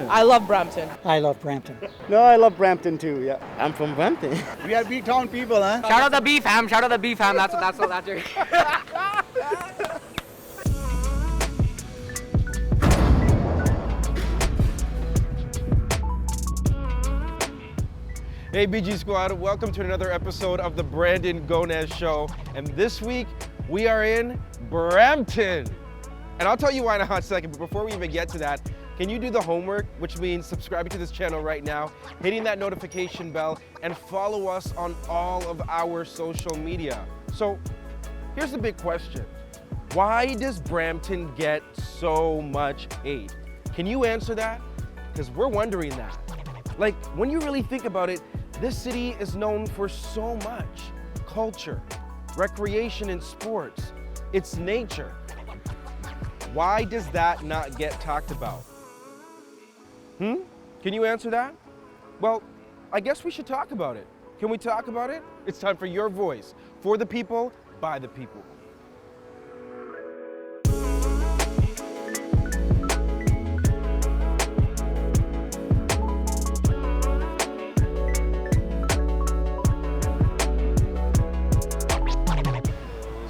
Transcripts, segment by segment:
I love Brampton. I love Brampton. No, I love Brampton too, yeah. I'm from Brampton. We are big town people, huh? Shout out the B fam, shout out the B fam. That's your. Hey BG Squad, welcome to another episode of the Brandon Gonez Show. And this week, we are in Brampton. And I'll tell you why in a hot second, but before we even get to that, can you do the homework, which means subscribing to this channel right now, hitting that notification bell, and follow us on all of our social media. So here's the big question. Why does Brampton get so much hate? Can you answer that? Because we're wondering that. Like, when you really think about it, this city is known for so much. Culture, recreation and sports, its nature. Why does that not get talked about? Can you answer that? Well, I guess we should talk about it. Can we talk about it? It's time for your voice. For the people, by the people.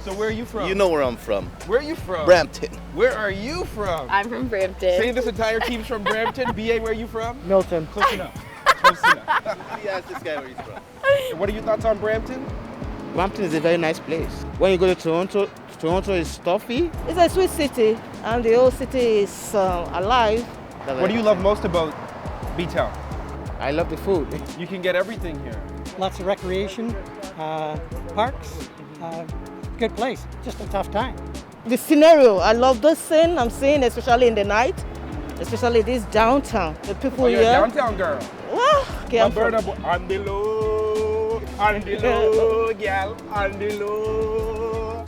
So where are you from? You know where I'm from. Where are you from? Brampton. Where are you from? I'm from Brampton. Say this entire team's from Brampton. BA, where are you from? Milton. Close enough. Close enough. He asked this guy where he's from. What are your thoughts on Brampton? Brampton is a very nice place. When you go to Toronto is stuffy. It's a sweet city, and the whole city is alive. What do you love most about B-Town? I love the food. You can get everything here. Lots of recreation, parks, good place. Just a tough time. The scenario, I love this scene I'm seeing, especially in the night, especially this downtown. The people Oh, you're a here. downtown girl. Well, okay, I'm from, On the low, girl, on the low.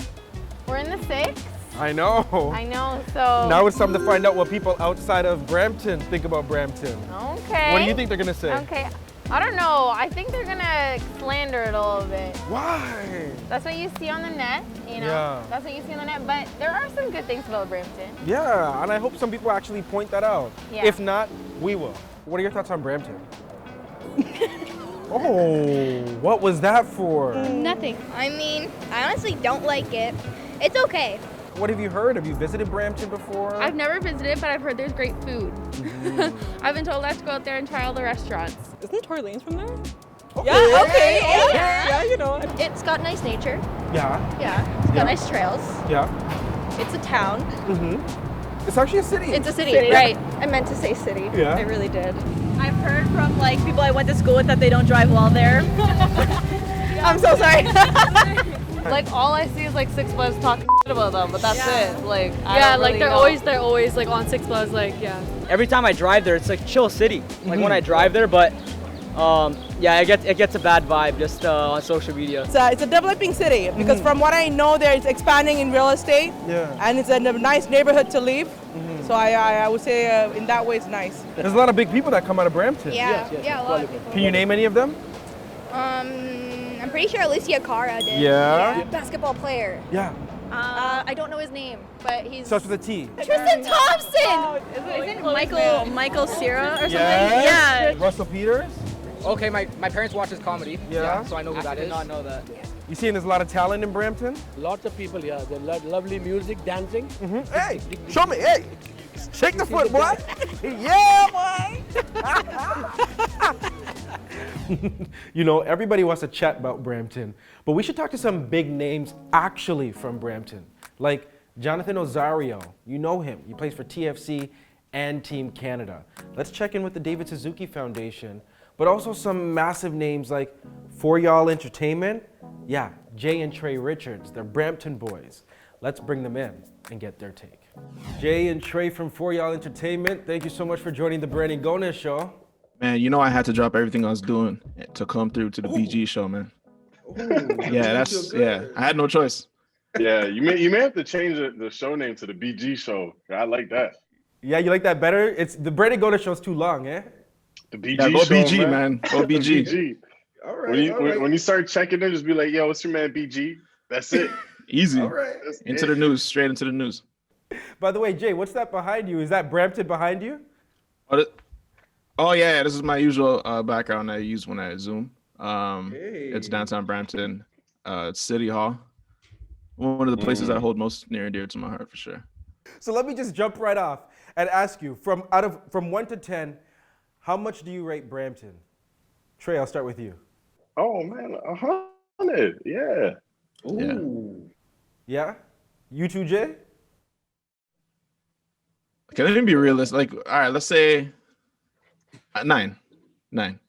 We're in the 6. I know. I know, so. Now it's time to find out what people outside of Brampton think about Brampton. Okay. What do you think they're gonna say? Okay. I don't know. I think they're gonna slander it a little bit. Why? That's what you see on the net, you know? Yeah. That's what you see on the net. But there are some good things about Brampton. Yeah, and I hope some people actually point that out. Yeah. If not, we will. What are your thoughts on Brampton? Oh, what was that for? Nothing. I mean, I honestly don't like it. It's okay. What have you heard? Have you visited Brampton before? I've never visited, but I've heard there's great food. I've been told I have to go out there and try all the restaurants. Isn't Tory Lane's from there? Okay. Yeah, okay. Yeah. You know. It's got nice nature. Yeah, Yeah. It's got nice trails. yeah. It's a town. It's actually a city. It's a city, right? I meant to say city. Yeah. I really did. I've heard from like people I went to school with that they don't drive well there. I'm so sorry. Like, all I see is like Six Flags talking about them, but that's it. Like, Yeah, like they're always like on Six Flags, like yeah. Every time I drive there, it's like chill city. Like when I drive there, but yeah, it gets a bad vibe just on social media. It's a developing city because from what I know, there it's expanding in real estate. Yeah. And it's a nice neighborhood to live. So I would say in that way it's nice. There's a lot of big people that come out of Brampton. Yeah, a lot of people. Can you name any of them? I'm pretty sure Alicia Cara did. Yeah. Basketball player. Yeah. I don't know his name, but he's. Starts with a T. Tristan Thompson! Isn't Michael Cera or something? Yes. Yeah. Russell Peters. Okay, my parents watch his comedy. Yeah. So I know who that is. I did not know that. You seeing there's a lot of talent in Brampton? Lots of people here. They love lovely music, dancing. Hey, show me. Hey, shake the foot, boy. Yeah, boy. You know, everybody wants to chat about Brampton, but we should talk to some big names actually from Brampton, like Jonathan Osorio. You know him. He plays for TFC and Team Canada. Let's check in with the David Suzuki Foundation, but also some massive names like For Y'all Entertainment. Yeah, Jay and Tre Richards. They're Brampton boys. Let's bring them in and get their take. Jay and Tre from For Y'all Entertainment, thank you so much for joining the Brandon Gonez Show. Man, you know I had to drop everything I was doing to come through to the BG show, man. I had no choice. Yeah, you may have to change the show name to the BG show. I like that. Yeah, you like that better? It's the Brandon Gonez show's too long, eh? The BG go show, BG, man. Go The BG. BG. All right. When you start checking in, just be like, yo, what's your man BG? That's it. Easy. All right. Into the news, straight into the news. By the way, Jay, what's that behind you? Is that Brampton behind you? Oh yeah, this is my usual background I use when I Zoom. Hey. It's downtown Brampton. It's City Hall. One of the places I hold most near and dear to my heart for sure. So let me just jump right off and ask you, from 1 to 10, how much do you rate Brampton? Trey, I'll start with you. Oh man, 100. Yeah. Ooh. Yeah? You too, Jay? Can I even be realistic? Like, all right, let's say 9. 9.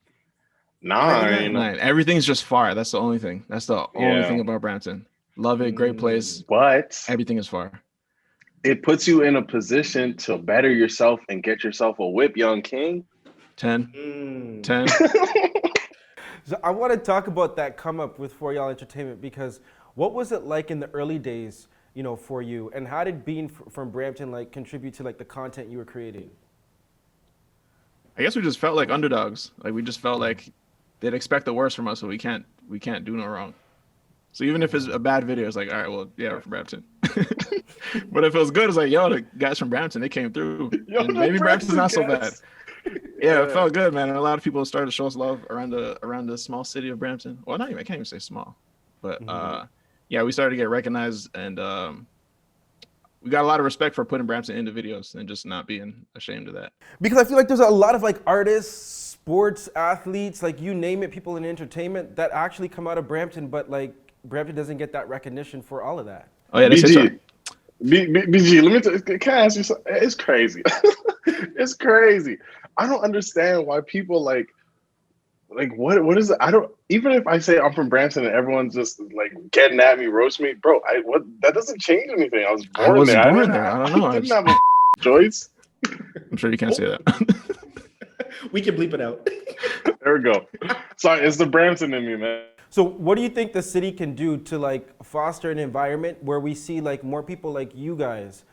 9. Everything's just far. That's the only thing. That's the only thing about Brampton. Love it, great place. But everything is far. It puts you in a position to better yourself and get yourself a whip, young king. 10. 10. So I want to talk about that come up with For Y'all Entertainment, because what was it like in the early days, you know, for you, and how did being from Brampton like contribute to like the content you were creating? I guess we just felt like underdogs. Like we just felt like they'd expect the worst from us, so we can't do no wrong. So even if it's a bad video, it's like, all right, well, yeah, we're from Brampton. But if it was good, it's like, yo, the guys from Brampton, they came through. Yo, and maybe Brampton's not so bad. Yeah, it felt good, man. And a lot of people started to show us love around the small city of Brampton. Well, not even, I can't even say small, but yeah, we started to get recognized, and we got a lot of respect for putting Brampton into videos and just not being ashamed of that. Because I feel like there's a lot of like artists, sports athletes, like you name it, people in entertainment that actually come out of Brampton, but like Brampton doesn't get that recognition for all of that. Oh yeah, BG, BG, let me can I ask you something? It's crazy. It's crazy. I don't understand why people like what is it? I don't, even if I say I'm from Brampton and everyone's just like getting at me, roast me, bro, that doesn't change anything. I was born there. I don't know. I didn't have a choice. I'm sure you can't say that. We can bleep it out. There we go. Sorry, it's the Brampton in me, man. So what do you think the city can do to like foster an environment where we see like more people like you guys,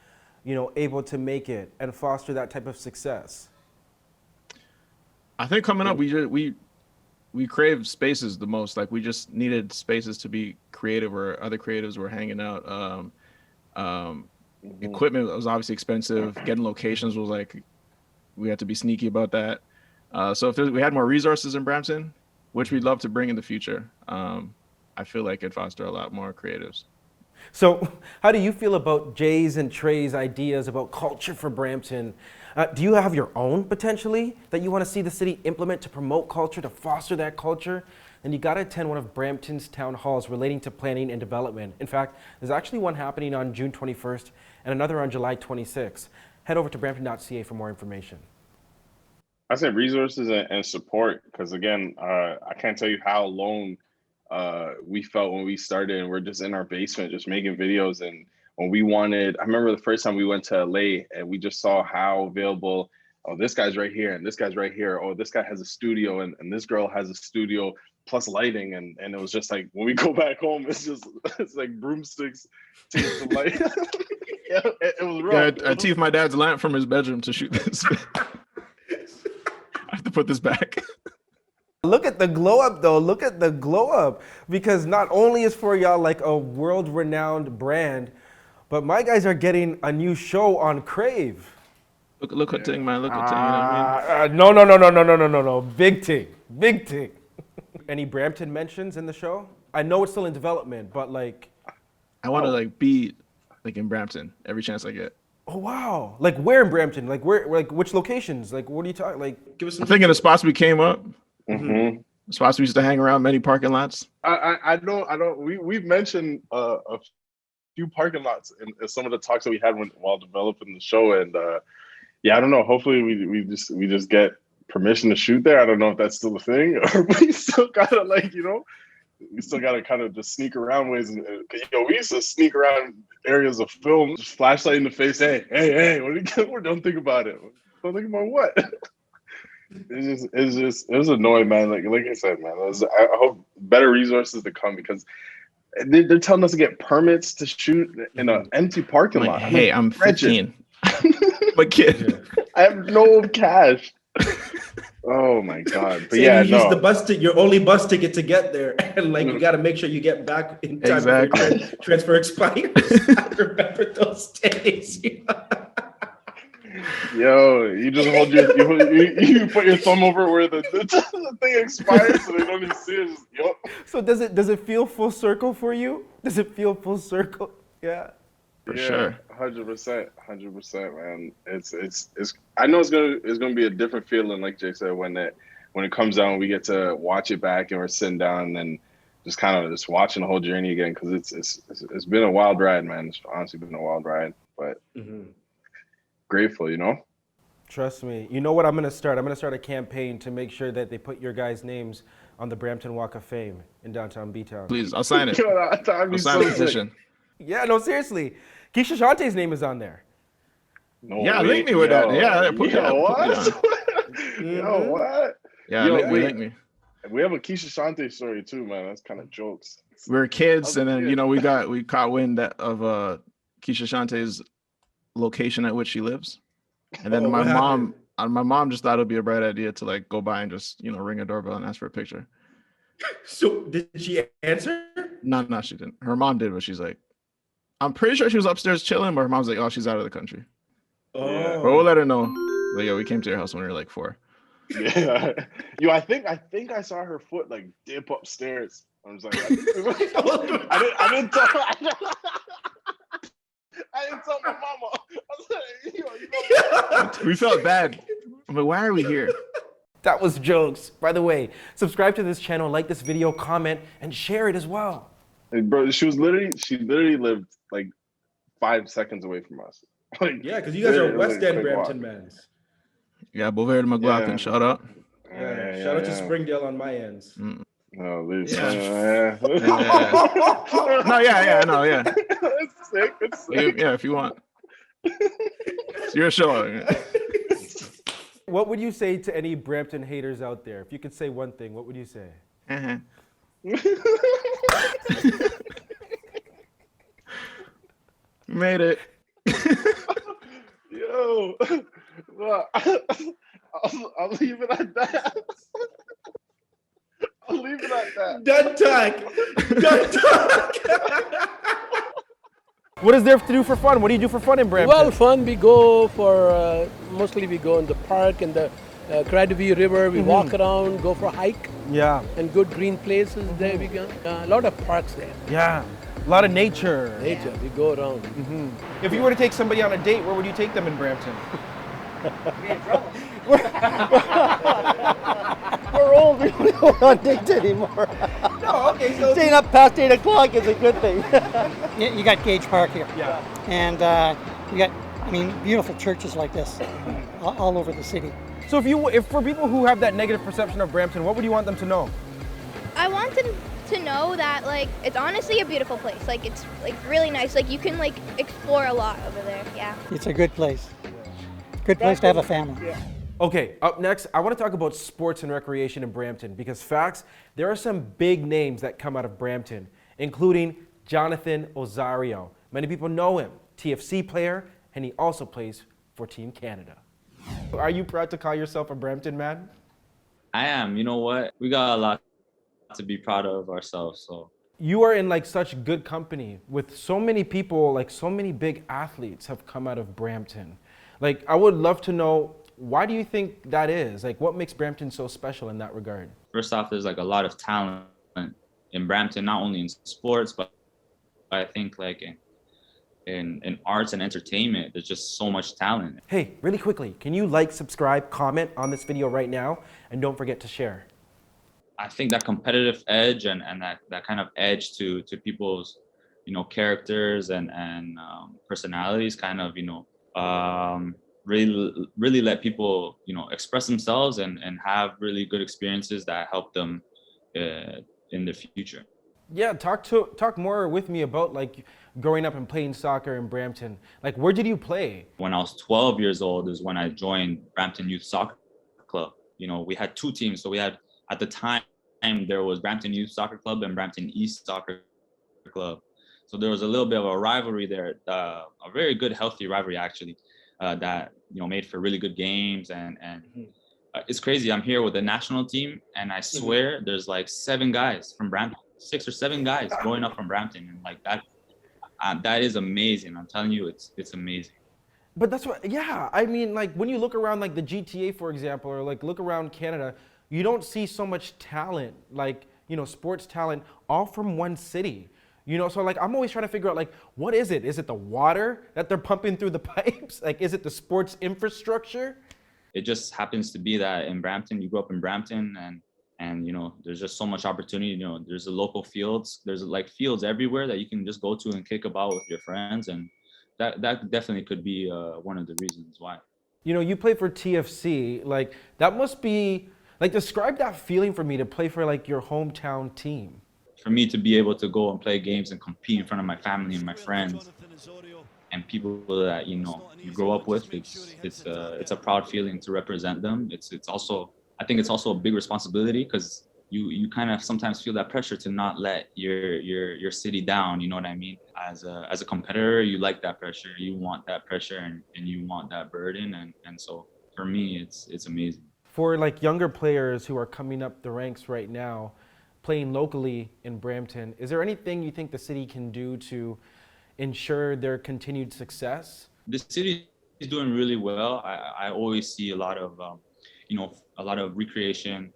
you know, able to make it and foster that type of success? I think coming up, we craved spaces the most. Like we just needed spaces to be creative, where other creatives were hanging out. Equipment was obviously expensive. Getting locations was like, we had to be sneaky about that. So if we had more resources in Brampton, which we'd love to bring in the future, I feel like it'd foster a lot more creatives. So how do you feel about Jay's and Trey's ideas about culture for Brampton? Do you have your own potentially that you want to see the city implement to promote culture, to foster that culture? Then you got to attend one of Brampton's town halls relating to planning and development. In fact, there's actually one happening on June 21st and another on July 26th. Head over to brampton.ca for more information. I said resources and support, because again, I can't tell you how alone we felt when we started, and we're just in our basement just making videos. And when we wanted, I remember the first time we went to LA and we just saw how available, oh, this guy's right here and this guy's right here. Oh, this guy has a studio and this girl has a studio plus lighting. And it was just like, when we go back home, it's like broomsticks to the light. Yeah, it was rough. Yeah, I teethed my dad's lamp from his bedroom to shoot this. I have to put this back. Look at the glow up though, look at the glow up. Because not only is For Y'all like a world renowned brand, but my guys are getting a new show on Crave. Look what thing, man, look what thing, you know what I mean? No, big thing. Any Brampton mentions in the show? I know it's still in development, but like. I want to like be like in Brampton every chance I get. Oh wow! Like where in Brampton? Like where? Like which locations? Like what are you talking? Like give us some. I'm thinking the spots we came up. Mm-hmm. The spots we used to hang around, many parking lots. I don't. We've mentioned a few parking lots in some of the talks that we had while developing the show, and yeah, I don't know. Hopefully, we just get permission to shoot there. I don't know if that's still a thing, or we still gotta we still gotta kind of just sneak around ways. And we used to sneak around areas of film, just flashlight in the face. Hey, what don't think about it. Don't think about what. It was annoying, man. Like I said, man. I hope better resources to come, because they're telling us to get permits to shoot in an empty parking lot. Hey, I'm 15. I'm a kid. I have no cash. Oh my god! But so yeah, you use the bus your only bus ticket to get there, and like you got to make sure you get back in time. Exactly. Transfer expires. I remember those days. Yo, you just hold you put your thumb over where the thing expires so they don't even see it. Just, yo. So does it feel full circle for you? Does it feel full circle? Yeah. For sure. 100%, man. It's. I know it's gonna be a different feeling, like Jake said, when it comes out and we get to watch it back and we're sitting down and just kind of just watching the whole journey again, because it's been a wild ride, man. It's honestly been a wild ride, but grateful, you know. Trust me. You know what I'm gonna start? I'm gonna start a campaign to make sure that they put your guys' names on the Brampton Walk of Fame in downtown B-Town. Please, I'll sign it. I'll sign the petition. Yeah, no, seriously. Keisha Shantae's name is on there. No yeah, way. link me with that. Yeah, put me what? on. Yo, what? Yeah, Yo, link me. We have a Keisha Shantae story too, man. That's kind of jokes. We were kids, and then we caught wind of Keisha Shantae's location at which she lives, and then my mom just thought it would be a bright idea to like go by and just ring a doorbell and ask for a picture. So did she answer? No, she didn't. Her mom did, but she's like, I'm pretty sure she was upstairs chilling, but her mom's like, oh, she's out of the country. Oh. But we'll let her know. But yeah, we came to your house when we were like 4. Yeah. Yo, I think I saw her foot like dip upstairs. I was like, I didn't tell my mama. I was like, we felt bad. I'm like, why are we here? That was jokes. By the way, subscribe to this channel, like this video, comment, and share it as well. And bro, she literally lived like 5 seconds away from us. Like, yeah, because you guys are West End Brampton mans. Yeah, Bovair to McLaughlin, shout out. Yeah, shout out to Springdale on my ends. No, Liz. Yeah. No, yeah. It's sick. Yeah, if you want. It's your show. What would you say to any Brampton haters out there? If you could say one thing, what would you say? Made it. Yo, well, I'll leave it at that. I'll leave it at that. Done talk. What is there to do for fun? What do you do for fun in Brampton? Well, fun. We go for mostly we go in the park and the Cradivy River. We walk around, go for a hike. Yeah. And good green places there. We go. A lot of parks there. Yeah. A lot of nature. We go around. If you were to take somebody on a date, where would you take them in Brampton? Be in trouble. We're old. We don't go on dates anymore. No, okay. So staying up past 8 o'clock is a good thing. You got Gage Park here. Yeah. And you got, beautiful churches like this all over the city. So if for people who have that negative perception of Brampton, what would you want them to know? I want them to know that it's honestly a beautiful place. It's really nice. You can explore a lot over there. Yeah. It's a good place. Good place to have a family. Yeah. Okay, up next, I want to talk about sports and recreation in Brampton because facts, there are some big names that come out of Brampton, including Jonathan Osorio. Many people know him, TFC player, and he also plays for Team Canada. Are you proud to call yourself a Brampton man? I am. You know what? We got a lot to be proud of ourselves. So you are in such good company with so many people, so many big athletes have come out of Brampton. I would love to know, why do you think that is? What makes Brampton so special in that regard? First off, there's a lot of talent in Brampton, not only in sports, but I think in arts and entertainment, there's just so much talent. Hey, really quickly, can you subscribe, comment on this video right now, and don't forget to share. I think that competitive edge and that kind of edge to people's, characters and personalities kind of, really let people, express themselves and have really good experiences that help them in the future. Yeah, talk more with me about growing up and playing soccer in Brampton. Where did you play? When I was 12 years old is when I joined Brampton Youth Soccer Club. We had 2 teams. So we had, at the time, there was Brampton Youth Soccer Club and Brampton East Soccer Club. So there was a little bit of a rivalry there, a very good, healthy rivalry actually, that made for really good games. And it's crazy. I'm here with the national team, and I swear there's 7 guys from Brampton, 6 or 7 guys growing up from Brampton, and that is amazing. I'm telling you, it's amazing. But that's what, yeah. I mean, like when you look around like the GTA, for example, or like look around Canada, you don't see so much talent, like, sports talent all from one city. So like I'm always trying to figure out like, what is it? Is it the water that they're pumping through the pipes? Like, is it the sports infrastructure? It just happens to be that in Brampton, you grew up in Brampton, and there's just so much opportunity. There's the local fields. There's like fields everywhere that you can just go to and kick about with your friends, and that definitely could be one of the reasons why. You play for TFC. Like that must be like, describe that feeling for me to play for like your hometown team. For me to be able to go and play games and compete in front of my family and my friends and people that you grow up with, it's a proud feeling to represent them. It's also, I think it's also a big responsibility, because you kind of sometimes feel that pressure to not let your city down. You know what I mean? As a competitor, you like that pressure, you want that pressure, and you want that burden, and so for me, it's amazing. For like younger players who are coming up the ranks right now, playing locally in Brampton, is there anything you think the city can do to ensure their continued success? The city is doing really well. I always see a lot of recreation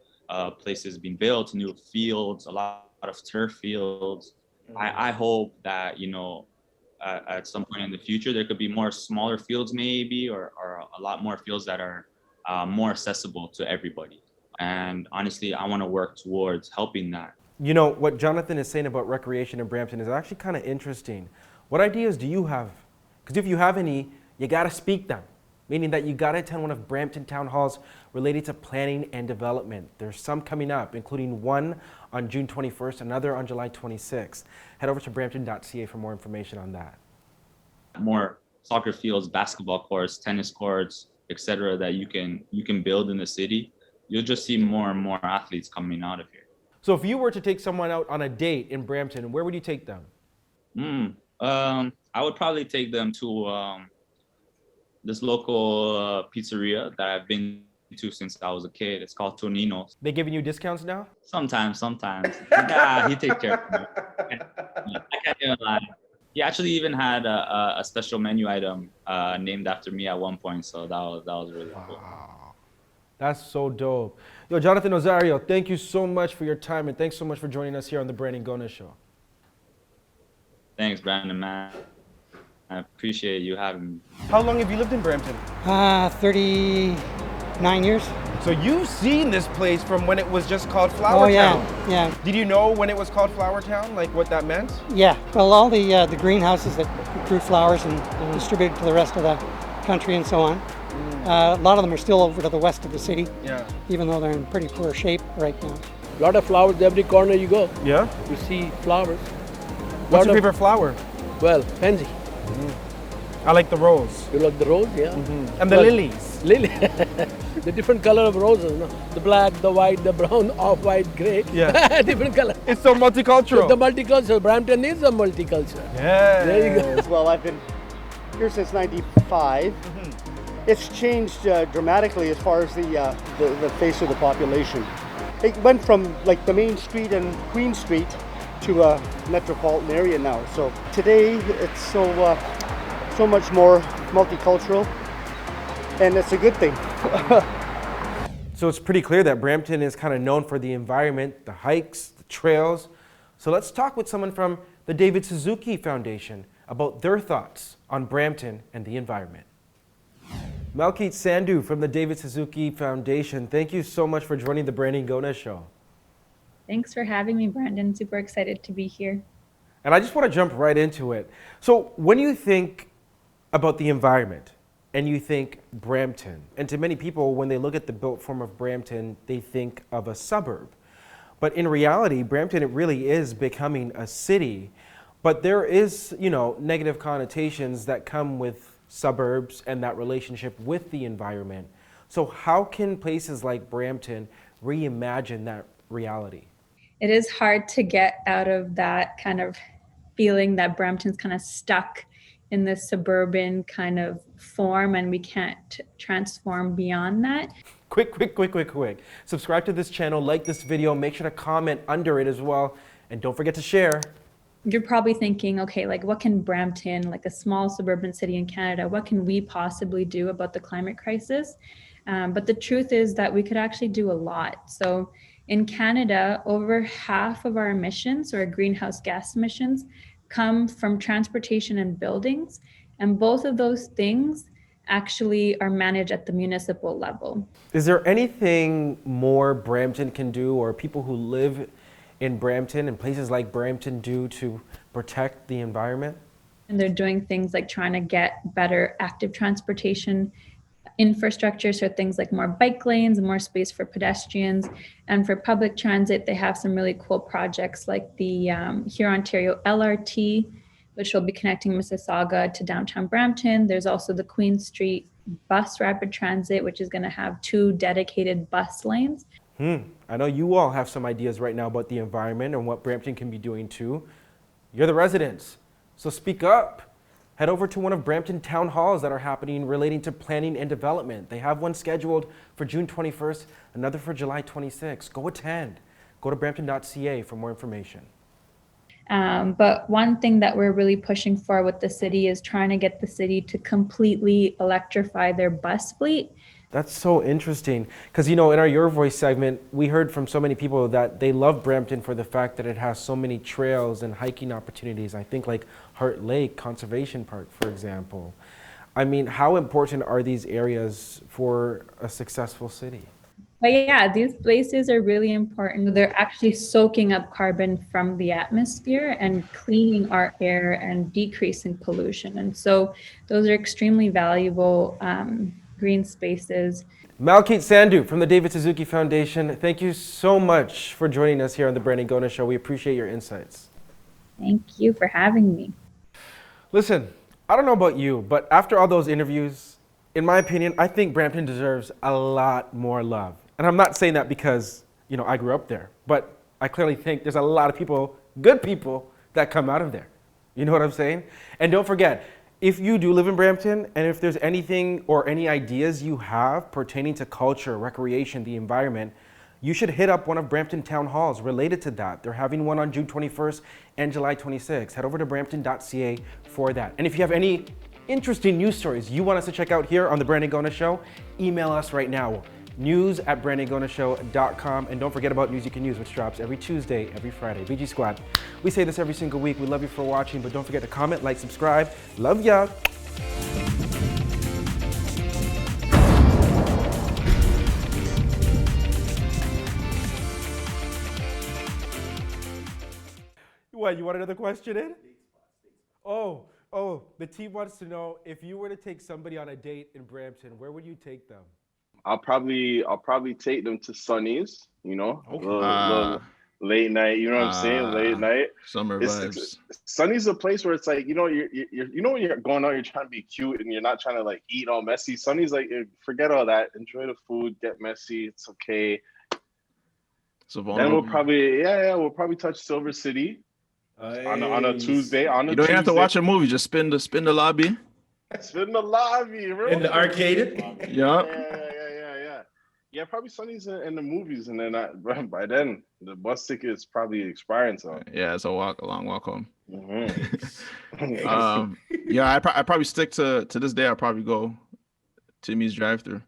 places being built, new fields, a lot of turf fields. I hope that at some point in the future there could be more smaller fields, maybe, or a lot more fields that are more accessible to everybody. And honestly, I want to work towards helping that. What Jonathan is saying about recreation in Brampton is actually kind of interesting. What ideas do you have? Because if you have any, you got to speak them, meaning that you got to attend one of Brampton town halls related to planning and development. There's some coming up, including one on June 21st, another on July 26th. Head over to brampton.ca for more information on that. More soccer fields, basketball courts, tennis courts, etc., that you can build in the city. You'll just see more and more athletes coming out of here. So if you were to take someone out on a date in Brampton, where would you take them? I would probably take them to this local pizzeria that I've been to since I was a kid. It's called Tonino's. They giving you discounts now? Sometimes. Nah, he takes care of me. I can't even lie. He actually even had a special menu item named after me at one point, so that was really cool. That's so dope. Yo, Jonathan Osorio, thank you so much for your time, and thanks so much for joining us here on the Brandon Gonez Show. Thanks, Brandon, man. I appreciate you having me. How long have you lived in Brampton? 39 years. So you've seen this place from when it was just called Flower Town. Yeah. Did you know when it was called Flower Town, like what that meant? Yeah, well, all the greenhouses that grew flowers and distributed to the rest of the country and so on. A lot of them are still over to the west of the city, even though they're in pretty poor shape right now. A lot of flowers every corner you go. Yeah? You see flowers. What's your favorite flower? Well, pansy. I like the rose. You like the rose, yeah. And the lilies. Lily. The different color of roses, no? The black, the white, the brown, off-white, gray. Yeah. Different color. It's so multicultural. The multicultural. Brampton is a multicultural. Yeah. There you go. Well, I've been here since '95. It's changed dramatically as far as the face of the population. It went from like the main street and Queen Street to a metropolitan area now. So today it's so much more multicultural, and it's a good thing. So it's pretty clear that Brampton is kind of known for the environment, the hikes, the trails. So let's talk with someone from the David Suzuki Foundation about their thoughts on Brampton and the environment. Malkeet Sandhu from the David Suzuki Foundation, thank you so much for joining the Brandon Gonez Show. Thanks for having me, Brandon. Super excited to be here. And I just want to jump right into it. So when you think about the environment and you think Brampton, and to many people, when they look at the built form of Brampton, they think of a suburb. But in reality, Brampton, it really is becoming a city. But there is, negative connotations that come with suburbs and that relationship with the environment. So how can places like Brampton reimagine that reality? It is hard to get out of that kind of feeling that Brampton's kind of stuck in this suburban kind of form and we can't transform beyond that. Quick. Subscribe to this channel, like this video, make sure to comment under it as well, and don't forget to share. you're probably thinking, okay, like what can Brampton, like a small suburban city in Canada, what can we possibly do about the climate crisis? But the truth is that we could actually do a lot. So in Canada, over half of our emissions, or our greenhouse gas emissions, come from transportation and buildings. And both of those things actually are managed at the municipal level. Is there anything more Brampton can do, or people who live in Brampton and places like Brampton do to protect the environment? And they're doing things like trying to get better active transportation infrastructure, so things like more bike lanes and more space for pedestrians. And for public transit, they have some really cool projects like the Ontario LRT, which will be connecting Mississauga to downtown Brampton. There's also the Queen Street Bus Rapid Transit, which is going to have 2 dedicated bus lanes. I know you all have some ideas right now about the environment and what Brampton can be doing too. You're the residents, so speak up. Head over to one of Brampton town halls that are happening relating to planning and development. They have one scheduled for June 21st, another for July 26th. Go attend. Go to brampton.ca for more information. But one thing that we're really pushing for with the city is trying to get the city to completely electrify their bus fleet. That's so interesting because, in our Your Voice segment, we heard from so many people that they love Brampton for the fact that it has so many trails and hiking opportunities. I think like Heart Lake Conservation Park, for example. I mean, how important are these areas for a successful city? But yeah, these places are really important. They're actually soaking up carbon from the atmosphere and cleaning our air and decreasing pollution. And so those are extremely valuable green spaces. Malkeet Sandhu from the David Suzuki Foundation, thank you so much for joining us here on the Brandon Gonez Show. We appreciate your insights. Thank you for having me. Listen, I don't know about you, but after all those interviews, in my opinion, I think Brampton deserves a lot more love. And I'm not saying that because, I grew up there, but I clearly think there's a lot of people, good people, that come out of there. You know what I'm saying? And don't forget, if you do live in Brampton, and if there's anything or any ideas you have pertaining to culture, recreation, the environment, you should hit up one of Brampton town halls related to that. They're having one on June 21st and July 26th. Head over to brampton.ca for that. And if you have any interesting news stories you want us to check out here on the Brandon Gonez Show, email us right now, news@brandongonezshow.com. And don't forget about News You Can Use, which drops every Tuesday, every Friday. BG Squad, we say this every single week. We love you for watching, but don't forget to comment, like, subscribe. Love ya. What, you want another question in? Oh, the team wants to know, if you were to take somebody on a date in Brampton, where would you take them? I'll probably take them to Sonny's, little late night, you know what I'm saying? Late night. Summer vibes. Sonny's a place where it's like, when you're going out, you're trying to be cute and you're not trying to like eat all messy. Sonny's like, forget all that. Enjoy the food, get messy. It's okay. So then we'll probably touch Silver City on a Tuesday. You don't have to watch a movie. Just spin the lobby. Spin the lobby, bro. In the arcade. Yeah. Yeah, probably Sonny's in the movies, and then by then the bus ticket is probably expiring. So yeah, it's a long walk home. Mm-hmm. I probably stick to this day. I'll probably go Timmy's drive-thru.